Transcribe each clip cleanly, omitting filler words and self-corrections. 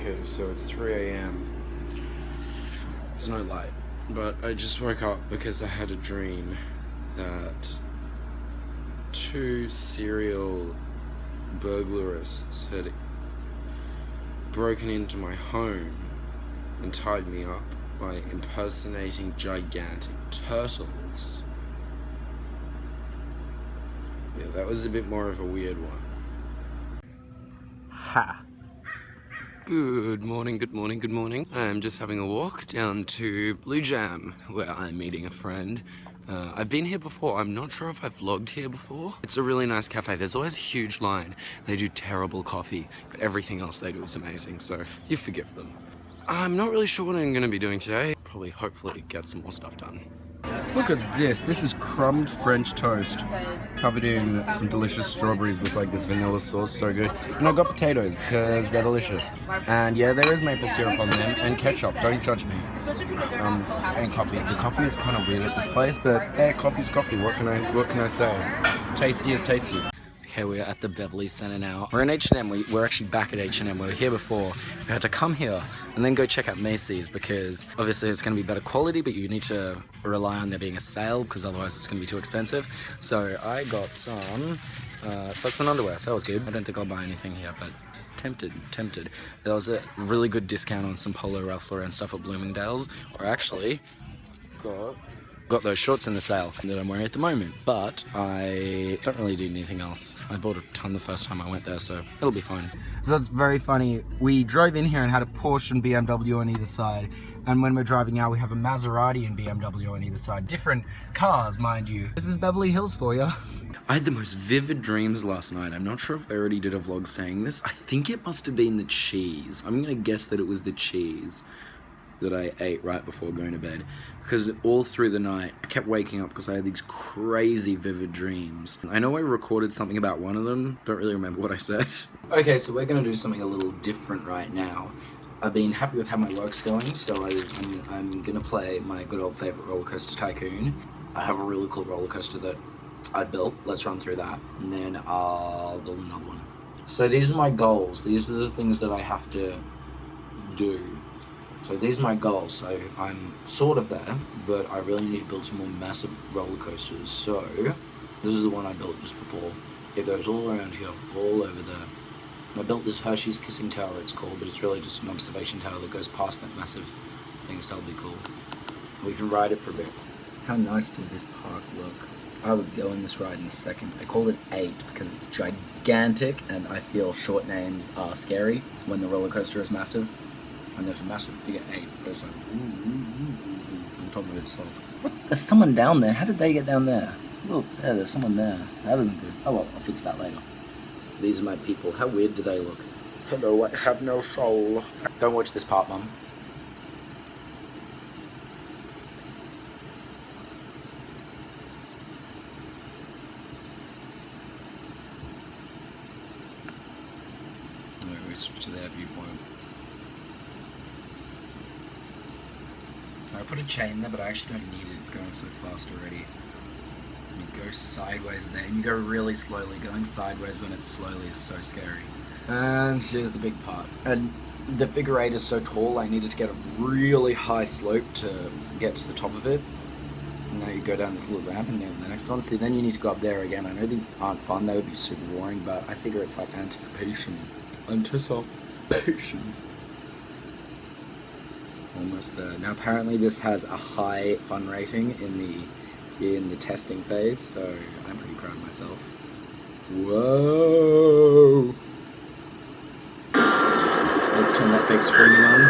Okay, so it's 3 a.m. There's no light, but I just woke up because I had a dream that 2 serial burglarists had broken into my home and tied me up by impersonating gigantic turtles. Yeah, that was a bit more of a weird one. Ha! Good morning, good morning, good morning. I'm just having a walk down to Blue Jam, where I'm meeting a friend. I've been here before. I'm not sure if I've vlogged here before. It's a really nice cafe. There's always a huge line. They do terrible coffee, but everything else they do is amazing, so you forgive them. I'm not really sure what I'm going to be doing today. Probably, hopefully, get some more stuff done. Look at this. This is crumbed French toast covered in some delicious strawberries with like this vanilla sauce. So good. And I've got potatoes because they're delicious. And yeah, there is maple syrup on them and ketchup. Don't judge me. And coffee. The coffee is kind of weird at this place, but coffee's coffee. What can I say? Tasty is tasty. Okay, we're at the Beverly Center now. We're in H&M. We're actually back at H&M. We were here before. We had to come here and then go check out Macy's because obviously it's going to be better quality, but you need to rely on there being a sale because otherwise it's going to be too expensive. So I got some socks and underwear. So that was good. I don't think I'll buy anything here, but tempted. There was a really good discount on some Polo Ralph Lauren stuff at Bloomingdale's. Or actually got those shorts in the sale that I'm wearing at the moment, but I don't really do anything else. I bought a ton the first time I went there, so it'll be fine. So that's very funny. We drove in here and had a Porsche and BMW on either side, and when we're driving out we have a Maserati and BMW on either side. Different cars, mind you. This is Beverly Hills for you. I had the most vivid dreams last night. I'm not sure if I already did a vlog saying this. I think it must have been the cheese. I'm gonna guess that it was the cheese that I ate right before going to bed, because all through the night I kept waking up because I had these crazy vivid dreams. I know I recorded something about one of them, don't really remember what I said. Okay, so we're gonna do something a little different right now. I've been happy with how my work's going, so I'm gonna play my good old favorite roller coaster Tycoon. I have a really cool roller coaster that I built. Let's run through that, and then I'll build another one. So these are my goals. These are the things that I have to do. So these are my goals. So I'm sort of there, but I really need to build some more massive roller coasters. So this is the one I built just before. It goes all around here, all over there. I built this Hershey's Kissing Tower, it's called, but it's really just an observation tower that goes past that massive thing, so that'll be cool. We can ride it for a bit. How nice does this park look? I would go in this ride in a second. I called it 8 because it's gigantic, and I feel short names are scary when the roller coaster is massive. And there's a massive figure 8 that goes like on top of itself. What? There's someone down there. How did they get down there? Look, there's someone there. That isn't good. Oh well, I'll fix that later. These are my people. How weird do they look? Hello, I have no soul. Don't watch this part, Mum. Alright, we switch to their viewpoint. I put a chain there, but I actually don't need it. It's going so fast already. You go sideways there, and you go really slowly. Going sideways when it's slowly is so scary. And here's the big part. And the figure 8 is so tall, I needed to get a really high slope to get to the top of it. And now you go down this little ramp and then the next one. See, then you need to go up there again. I know these aren't fun, they would be super boring, but I figure it's like anticipation. Anticipation. Almost there. Now apparently this has a high fun rating in the testing phase, so I'm pretty proud of myself. Whoa! Let's turn that fake screaming on.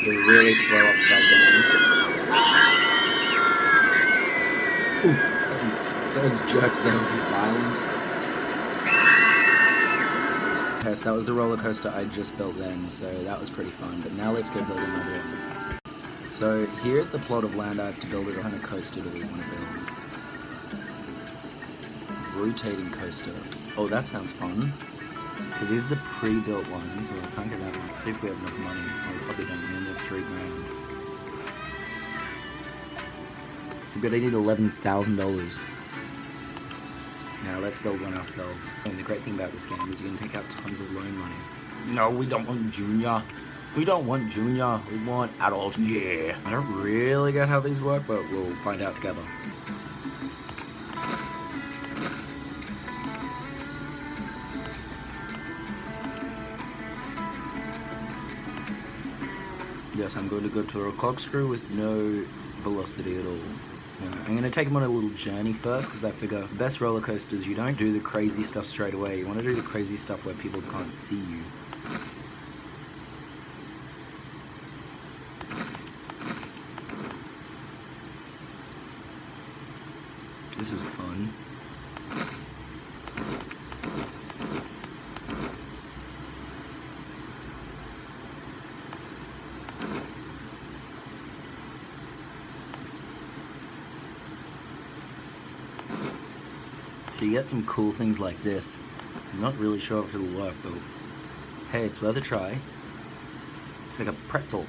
They're really slow upside down. Ooh, those jerks there were too violent. Okay, so that was the roller coaster I just built then, so that was pretty fun, but now let's go build another one. So here's the plot of land I have to build. What kind of coaster do we want to build? Rotating coaster. Oh, that sounds fun. So these are the pre-built ones, so I can't get that one. See if we have enough money. Oh, we probably don't, we only have $3 grand. So we're gonna need $11,000. Now let's build one ourselves. And the great thing about this game is you can take out tons of loan money. No, we don't want Junior. We don't want Junior. We want adult. Yeah. I don't really get how these work, but we'll find out together. Yes, I'm going to go to a corkscrew with no velocity at all. I'm going to take him on a little journey first, because I figure the best roller coasters, you don't do the crazy stuff straight away. You want to do the crazy stuff where people can't see you. This is fun. So you get some cool things like this. I'm not really sure if it'll work, but hey, it's worth a try. It's like a pretzel.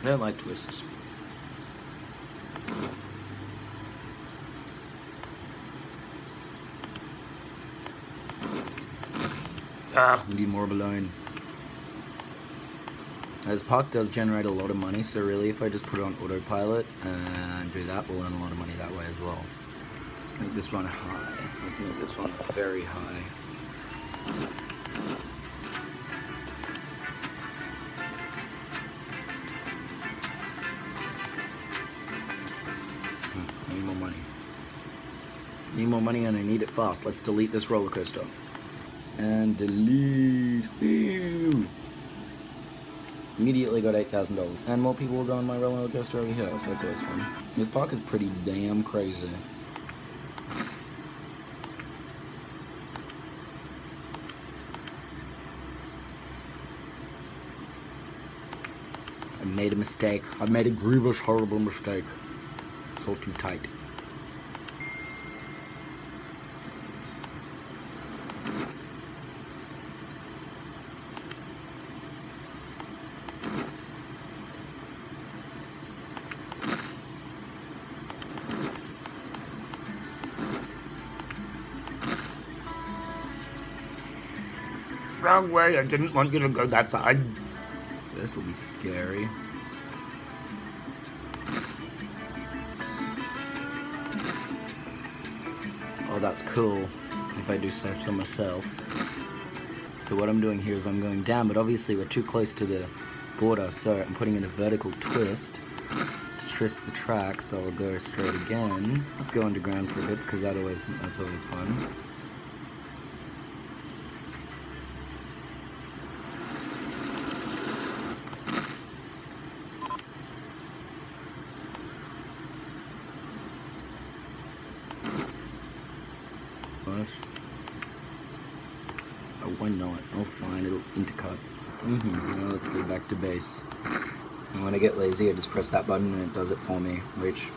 I don't like twists. We need more balloon. This park does generate a lot of money, so really if I just put it on autopilot and do that, we'll earn a lot of money that way as well. Let's make this one high. Let's make this one very high. Need more money. Need more money and I need it fast. Let's delete this roller coaster. And delete. Woo! Immediately got $8,000. And more people will go on my roller coaster over here, so that's always fun. This park is pretty damn crazy. I made a mistake. I made a grievous, horrible mistake. So too tight. Wrong way, I didn't want you to go that side. This will be scary. Oh, that's cool, if I do say so myself. So what I'm doing here is I'm going down, but obviously we're too close to the border, so I'm putting in a vertical twist to twist the track, so I'll go straight again. Let's go underground for a bit, because that's always fun. Oh, why not? Oh, fine, it'll intercut. Now let's get back to base. And when I get lazy, I just press that button and it does it for me, which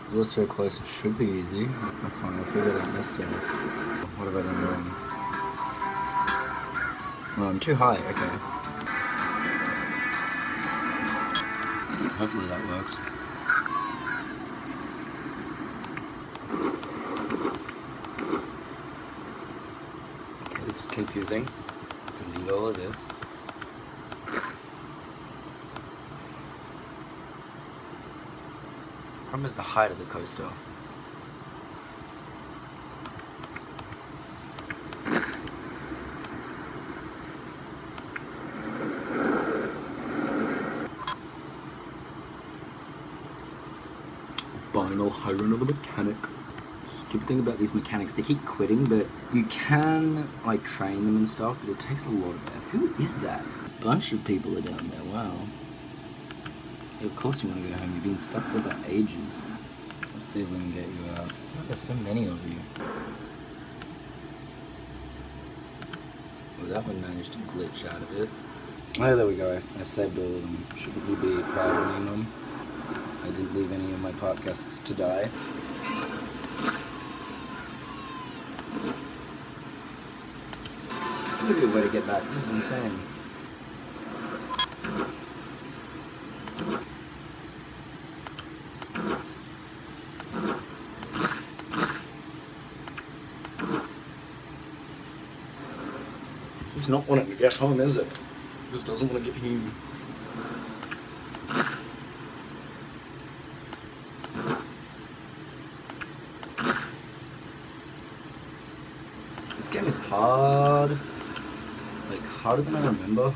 is also close. It should be easy. Oh, fine, I'll figure it out myself. What have I done wrong? Oh, I'm too high. Okay. Hopefully that works. This is confusing. Let's delete all of this. Problem is the height of the coaster. Final hiring of the mechanic. Stupid thing about these mechanics, they keep quitting, but you can like train them and stuff, but it takes a lot of effort. Who is that? A bunch of people are down there, wow. Yeah, of course you want to go home, you've been stuck there for ages. Let's see if we can get you out. Oh, there's so many of you. Well, that one managed to glitch out of it. Oh, there we go. I saved all of them. Should we be proud of them? I didn't leave any of my park guests to die. That's a good way to get back. This is insane. It's not wanting to get home, is it? Just doesn't want to get home. This game is hard. Like, harder than I remember.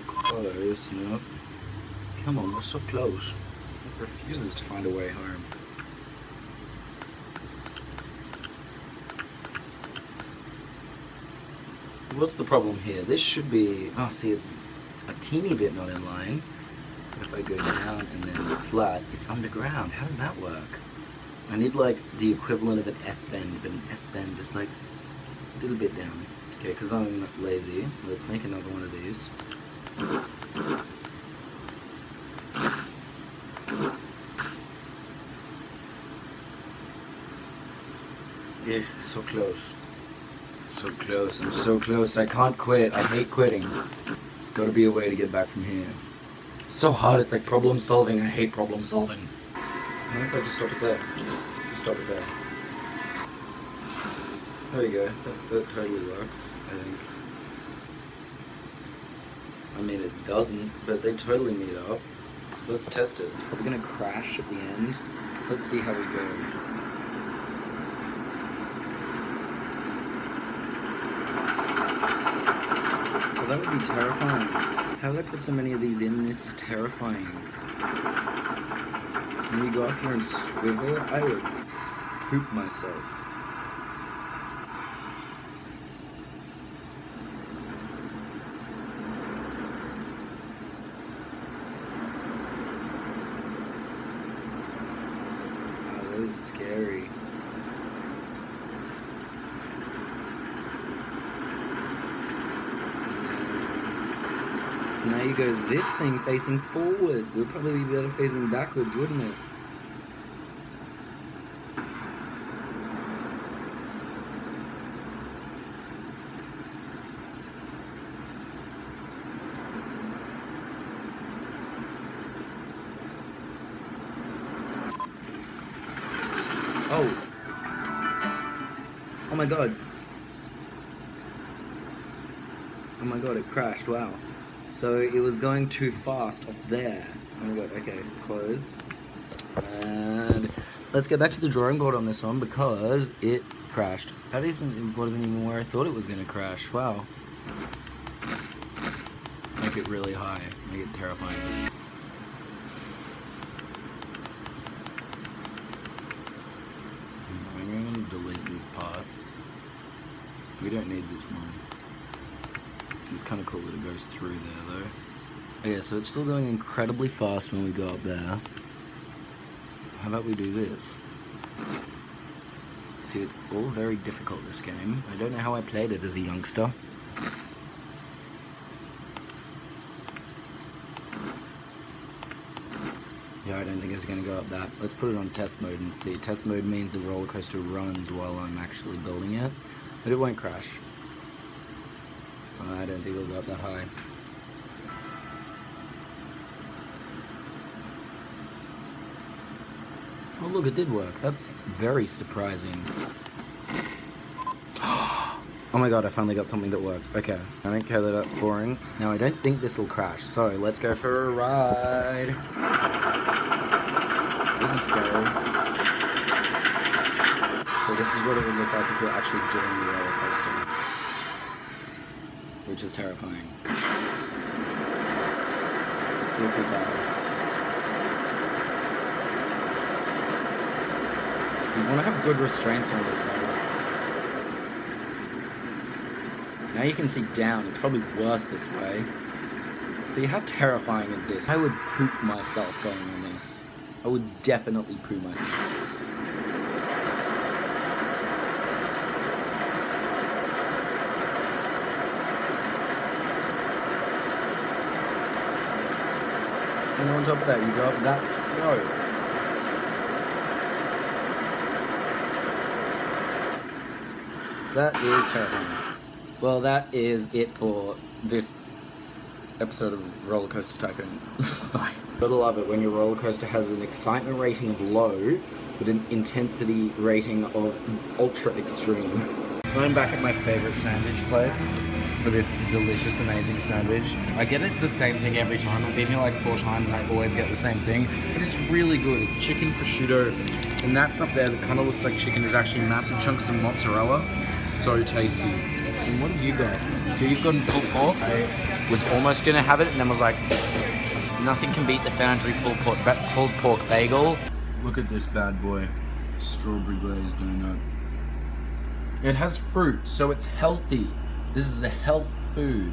Close, no. Come on, we're so close. It refuses to find a way home. What's the problem here? This should be... Oh, see, it's a teeny bit not in line. But if I go down and then flat, it's underground. How does that work? I need, like, the equivalent of an S-bend, but an S-bend just, like, a little bit down. Okay, because I'm lazy. Let's make another one of these. Yeah, so close. So close, I'm so close. I can't quit. I hate quitting. There's gotta be a way to get back from here. It's so hard, it's like problem solving. I hate problem solving. I wonder if I just stop it there. Let's just stop it there. There you go. That totally works, I think. I mean, it doesn't, but they totally meet up. Let's test it. It's probably gonna crash at the end. Let's see how we go. Well, that would be terrifying. How did I put so many of these in? This is terrifying. When you go up here and swivel, I would poop myself. Wow, that is scary. Now you go this thing facing forwards. It would probably be better facing backwards, wouldn't it? Oh. Oh my god. Oh my god, it crashed, wow. So it was going too fast up there. Oh my god, okay, close. And let's get back to the drawing board on this one because it crashed. That wasn't even where I thought it was going to crash. Wow. Let's make it really high. Make it terrifying. I'm going to delete this part. We don't need this one. It's kind of cool that it goes through there though. Okay, so it's still going incredibly fast when we go up there. How about we do this? See, it's all very difficult, this game. I don't know how I played it as a youngster. Yeah, I don't think it's going to go up that. Let's put it on test mode and see. Test mode means the roller coaster runs while I'm actually building it, but it won't crash. I don't think it'll go up that high. Oh look, it did work. That's very surprising. Oh my god, I finally got something that works. Okay, I don't care that that's boring. Now I don't think this will crash, so let's go for a ride. This is scary. So this is what it would look like if you're actually doing the roller coaster. Which is terrifying. Let's see if we die. You want to have good restraints on this though. Now you can see down, it's probably worse this way. See, how terrifying is this? I would poop myself going on this. I would definitely poo myself. And on top of that, you go up that slope. That is terrifying. Well, that is it for this episode of Roller Coaster Tycoon. Bye. Gotta love it when your roller coaster has an excitement rating of low, but an intensity rating of ultra extreme. I'm back at my favorite sandwich place for this delicious, amazing sandwich. I get it the same thing every time. I've been here like 4 times and I always get the same thing, but it's really good. It's chicken prosciutto, and that stuff there that kind of looks like chicken is actually massive chunks of mozzarella. So tasty. And what have you got? So you've got pulled pork. I was almost gonna have it and then was like, nothing can beat the Foundry pulled pork bagel. Look at this bad boy. Strawberry glazed donut. It has fruit, so it's healthy. This is a health food.